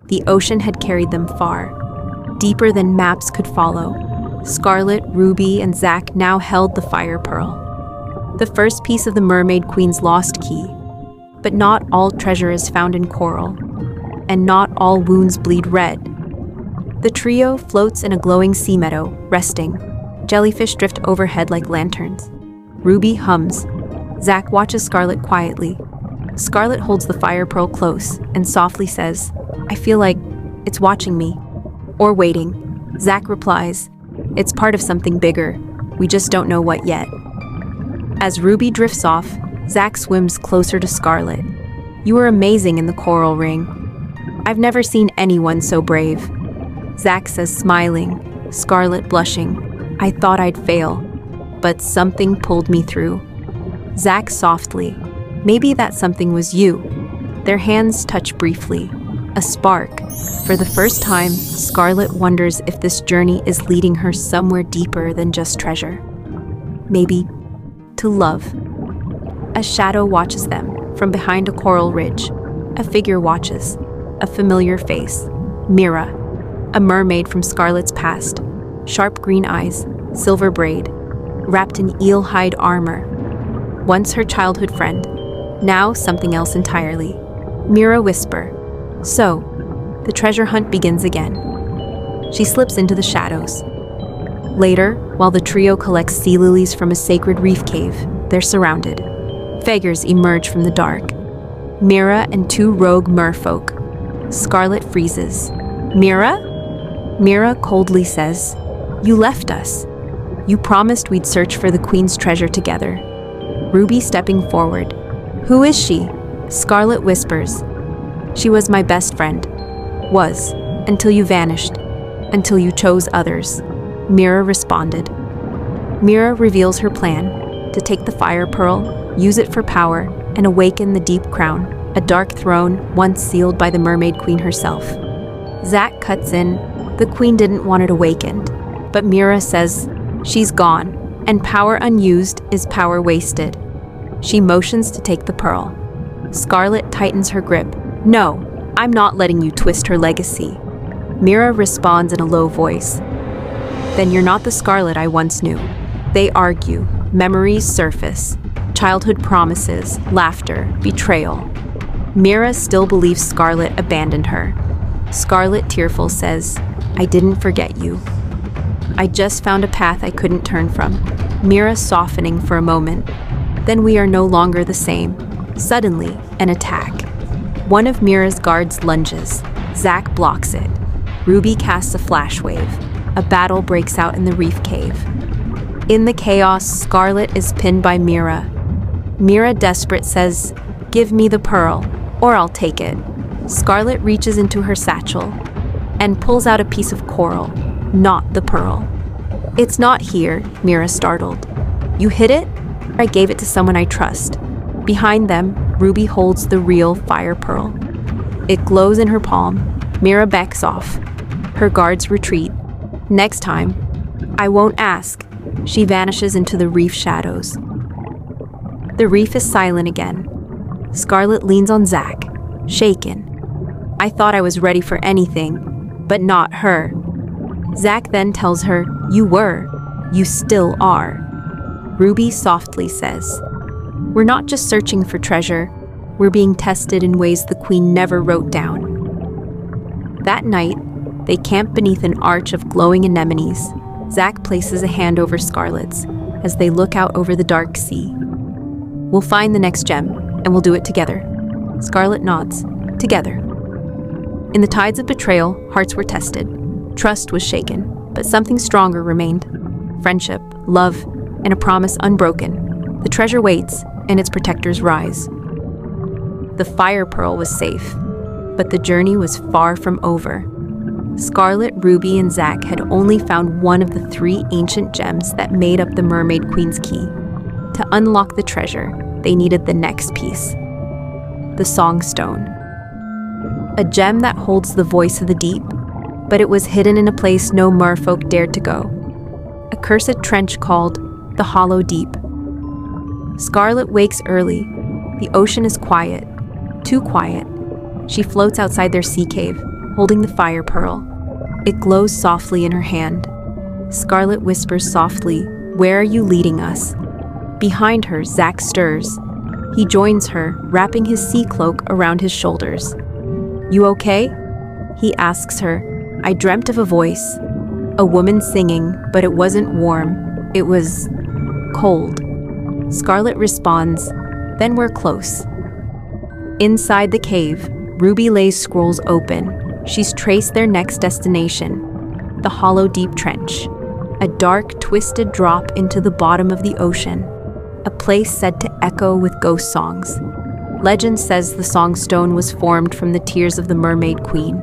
The ocean had carried them far, deeper than maps could follow. Scarlet, Ruby, and Zack now held the fire pearl, the first piece of the Mermaid Queen's lost key. But not all treasure is found in coral, and not all wounds bleed red. The trio floats in a glowing sea meadow, resting. Jellyfish drift overhead like lanterns. Ruby hums. Zack watches Scarlet quietly. Scarlet holds the fire pearl close and softly says, "I feel like it's watching me." Or waiting. Zack replies, "It's part of something bigger. We just don't know what yet." As Ruby drifts off, Zack swims closer to Scarlet. "You were amazing in the coral ring. I've never seen anyone so brave." Zack says, smiling, Scarlet blushing, "I thought I'd fail, but something pulled me through." Zack softly, "Maybe that something was you." Their hands touch briefly. A spark. For the first time, Scarlet wonders if this journey is leading her somewhere deeper than just treasure. Maybe to love. A shadow watches them from behind a coral ridge. A figure watches. A familiar face. Mira, a mermaid from Scarlet's past. Sharp green eyes, silver braid, wrapped in eel-hide armor. Once her childhood friend, now something else entirely. Mira whisper, "So, the treasure hunt begins again." She slips into the shadows. Later, while the trio collects sea lilies from a sacred reef cave, they're surrounded. Figures emerge from the dark. Mira and two rogue merfolk. Scarlet freezes. "Mira?" Mira coldly says, "You left us. You promised we'd search for the Queen's treasure together." Ruby stepping forward. "Who is she?" Scarlet whispers, "She was my best friend. Was, until you vanished, until you chose others." Mira responded. Mira reveals her plan, to take the fire pearl, use it for power, and awaken the deep crown, a dark throne once sealed by the Mermaid Queen herself. Zack cuts in. The Queen didn't want it awakened, but Mira says, "She's gone, and power unused is power wasted." She motions to take the pearl. Scarlet tightens her grip. "No, I'm not letting you twist her legacy." Mira responds in a low voice. "Then you're not the Scarlet I once knew." They argue. Memories surface. Childhood promises, laughter, betrayal. Mira still believes Scarlet abandoned her. Scarlet, tearful, says, "I didn't forget you. I just found a path I couldn't turn from." Mira softening for a moment. Then we are no longer the same. Suddenly, an attack. One of Mira's guards lunges. Zack blocks it. Ruby casts a flash wave. A battle breaks out in the reef cave. In the chaos, Scarlet is pinned by Mira. Mira, desperate, says, "Give me the pearl, or I'll take it." Scarlet reaches into her satchel and pulls out a piece of coral, not the pearl. "It's not here," Mira startled. "You hid it?" "I gave it to someone I trust." Behind them, Ruby holds the real fire pearl. It glows in her palm. Mira backs off. Her guards retreat. Next time, "I won't ask." She vanishes into the reef shadows. The reef is silent again. Scarlet leans on Zack, shaken. "I thought I was ready for anything, but not her." Zack then tells her, "You were. You still are." Ruby softly says, "We're not just searching for treasure. We're being tested in ways the Queen never wrote down." That night, they camp beneath an arch of glowing anemones. Zack places a hand over Scarlet's as they look out over the dark sea. "We'll find the next gem, and we'll do it together." Scarlet nods. "Together." In the tides of betrayal, hearts were tested. Trust was shaken, but something stronger remained. Friendship, love, and a promise unbroken. The treasure waits, and its protectors rise. The fire pearl was safe, but the journey was far from over. Scarlet, Ruby, and Zack had only found one of the 3 ancient gems that made up the Mermaid Queen's key. To unlock the treasure, they needed the next piece. The Songstone. A gem that holds the voice of the deep, but it was hidden in a place no merfolk dared to go. A cursed trench called the Hollow Deep. Scarlet wakes early. The ocean is quiet. Too quiet. She floats outside their sea cave, holding the fire pearl. It glows softly in her hand. Scarlet whispers softly, "Where are you leading us?" Behind her, Zack stirs. He joins her, wrapping his sea cloak around his shoulders. "You okay?" He asks her. "I dreamt of a voice. A woman singing, but it wasn't warm. It was cold." Scarlet responds, "Then we're close." Inside the cave, Ruby lays scrolls open. She's traced their next destination, the hollow deep trench, a dark, twisted drop into the bottom of the ocean, a place said to echo with ghost songs. Legend says the songstone was formed from the tears of the Mermaid Queen.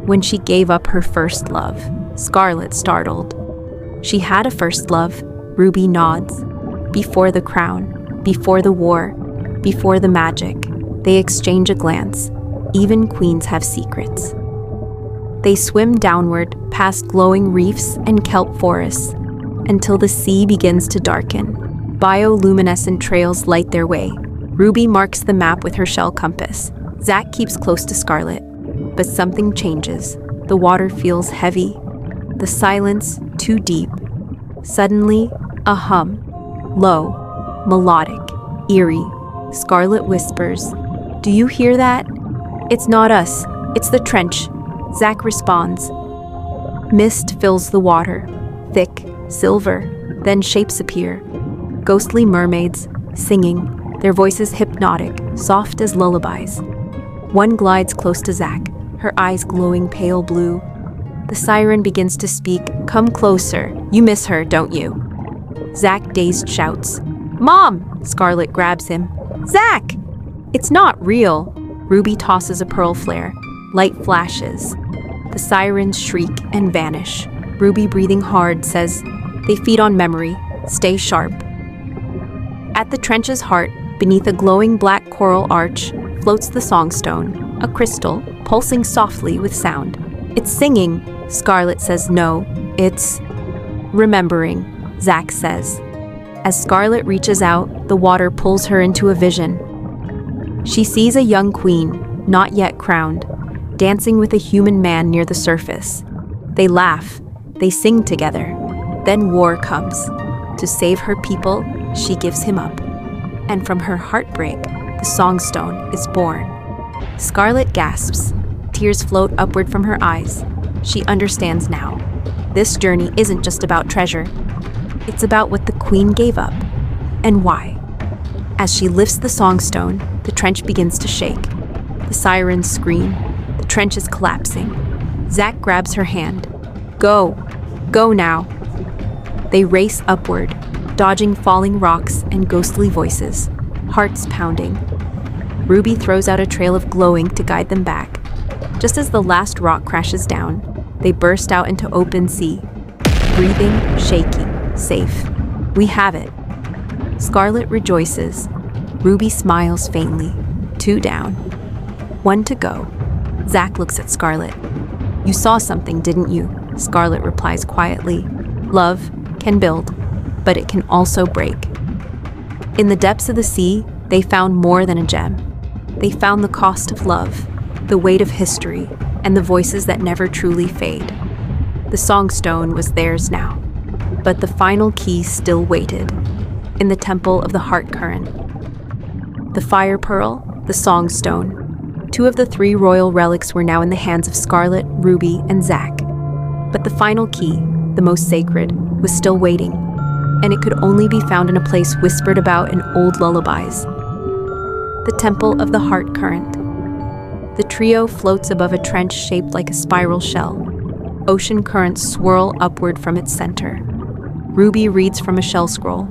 When she gave up her first love, Scarlet startled. She had a first love, Ruby nods. Before the crown, before the war, before the magic, they exchange a glance. Even queens have secrets. They swim downward, past glowing reefs and kelp forests, until the sea begins to darken. Bioluminescent trails light their way. Ruby marks the map with her shell compass. Zack keeps close to Scarlet. But something changes. The water feels heavy. The silence too deep. Suddenly, a hum. Low, melodic, eerie. Scarlet whispers, "Do you hear that?" "It's not us. It's the trench," Zack responds. Mist fills the water. Thick, silver. Then shapes appear. Ghostly mermaids, singing, their voices hypnotic, soft as lullabies. One glides close to Zack, her eyes glowing pale blue. The siren begins to speak, "Come closer. You miss her, don't you?" Zack dazed shouts, "Mom!" Scarlet grabs him. "Zack! It's not real!" Ruby tosses a pearl flare. Light flashes. The sirens shriek and vanish. Ruby, breathing hard, says, "They feed on memory. Stay sharp." At the trench's heart, beneath a glowing black coral arch, floats the songstone, a crystal, pulsing softly with sound. "It's singing," Scarlet says. "No, it's remembering," Zack says. As Scarlet reaches out, the water pulls her into a vision. She sees a young queen, not yet crowned, dancing with a human man near the surface. They laugh, they sing together. Then war comes. To save her people, she gives him up. And from her heartbreak, the songstone is born. Scarlet gasps. Tears float upward from her eyes. She understands now. This journey isn't just about treasure. It's about what the queen gave up, and why. As she lifts the songstone, the trench begins to shake. The sirens scream. The trench is collapsing. Zack grabs her hand. "Go! Go now!" They race upward, dodging falling rocks and ghostly voices, hearts pounding. Ruby throws out a trail of glowing to guide them back. Just as the last rock crashes down, they burst out into open sea. Breathing, shaking, safe. "We have it." Scarlet rejoices. Ruby smiles faintly. 2 down. 1 to go. Zack looks at Scarlet. "You saw something, didn't you?" Scarlet replies quietly. "Love can build, but it can also break." In the depths of the sea, they found more than a gem. They found the cost of love, the weight of history, and the voices that never truly fade. The songstone was theirs now, but the final key still waited, in the temple of the heart current. The fire pearl, the songstone. 2 of the 3 royal relics were now in the hands of Scarlet, Ruby, and Zack. But the final key, the most sacred, was still waiting, and it could only be found in a place whispered about in old lullabies. The temple of the heart current. The trio floats above a trench shaped like a spiral shell. Ocean currents swirl upward from its center. Ruby reads from a shell scroll.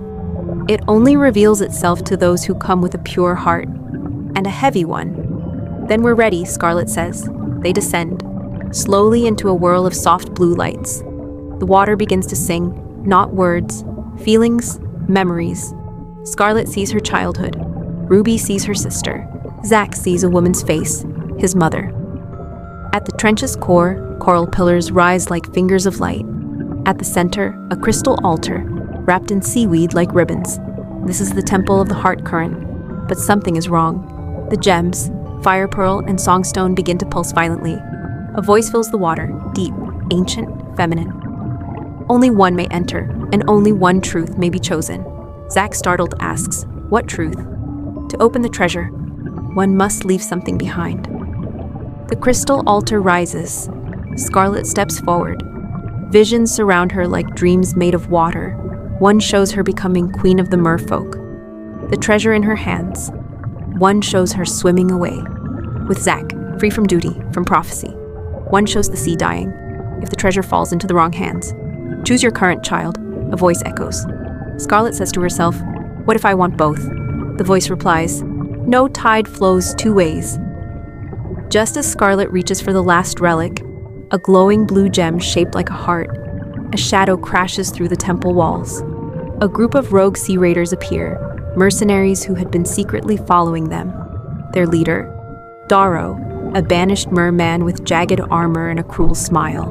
It only reveals itself to those who come with a pure heart, and a heavy one. "Then we're ready," Scarlet says. They descend, slowly into a whirl of soft blue lights. The water begins to sing, not words, feelings, memories. Scarlet sees her childhood. Ruby sees her sister. Zack sees a woman's face, his mother. At the trench's core, coral pillars rise like fingers of light. At the center, a crystal altar, wrapped in seaweed like ribbons. This is the temple of the heart current. But something is wrong. The gems, fire pearl and songstone begin to pulse violently. A voice fills the water, deep, ancient, feminine. Only one may enter, and only one truth may be chosen. Zack, startled, asks, "What truth?" To open the treasure, one must leave something behind. The crystal altar rises. Scarlet steps forward. Visions surround her like dreams made of water. One shows her becoming queen of the merfolk. The treasure in her hands. One shows her swimming away. With Zack, free from duty, from prophecy. One shows the sea dying, if the treasure falls into the wrong hands. Choose your current, child, a voice echoes. Scarlet says to herself, "What if I want both?" The voice replies, "No tide flows two ways." Just as Scarlet reaches for the last relic, a glowing blue gem shaped like a heart, a shadow crashes through the temple walls. A group of rogue sea raiders appear, mercenaries who had been secretly following them. Their leader, Darrow, a banished merman with jagged armor and a cruel smile.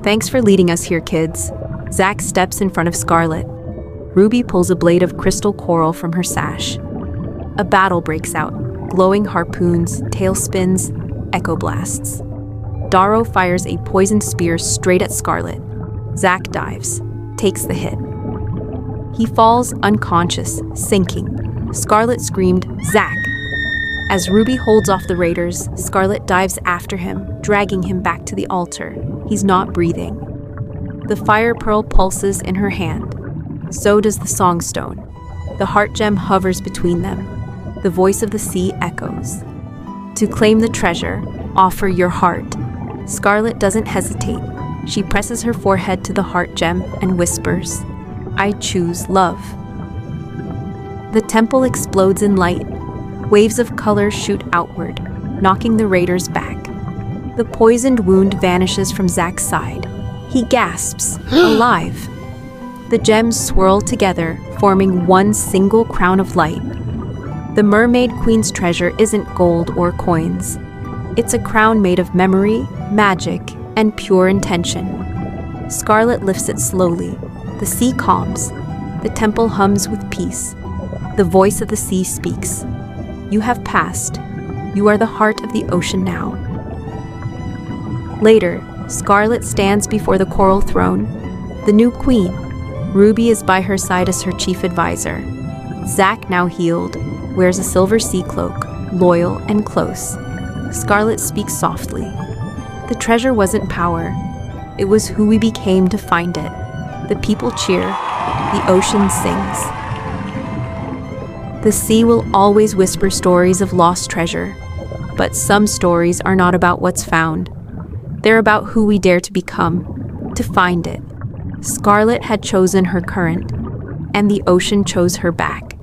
"Thanks for leading us here, kids." Zack steps in front of Scarlet. Ruby pulls a blade of crystal coral from her sash. A battle breaks out, glowing harpoons, tailspins, echo blasts. Darrow fires a poisoned spear straight at Scarlet. Zack dives, takes the hit. He falls unconscious, sinking. Scarlet screamed, "Zack!" As Ruby holds off the raiders, Scarlet dives after him, dragging him back to the altar. He's not breathing. The fire pearl pulses in her hand. So does the songstone. The heart gem hovers between them. The voice of the sea echoes. To claim the treasure, offer your heart. Scarlet doesn't hesitate. She presses her forehead to the heart gem and whispers, "I choose love." The temple explodes in light. Waves of color shoot outward, knocking the raiders back. The poisoned wound vanishes from Zack's side. He gasps, alive. The gems swirl together, forming one single crown of light. The Mermaid Queen's treasure isn't gold or coins. It's a crown made of memory, magic, and pure intention. Scarlet lifts it slowly. The sea calms. The temple hums with peace. The voice of the sea speaks. "You have passed. You are the heart of the ocean now." Later, Scarlet stands before the coral throne. The new queen. Ruby is by her side as her chief advisor. Zack, now healed, wears a silver sea cloak, loyal and close. Scarlet speaks softly. "The treasure wasn't power. It was who we became to find it." The people cheer. The ocean sings. The sea will always whisper stories of lost treasure, but some stories are not about what's found. They're about who we dare to become, to find it. Scarlet had chosen her current, and the ocean chose her back.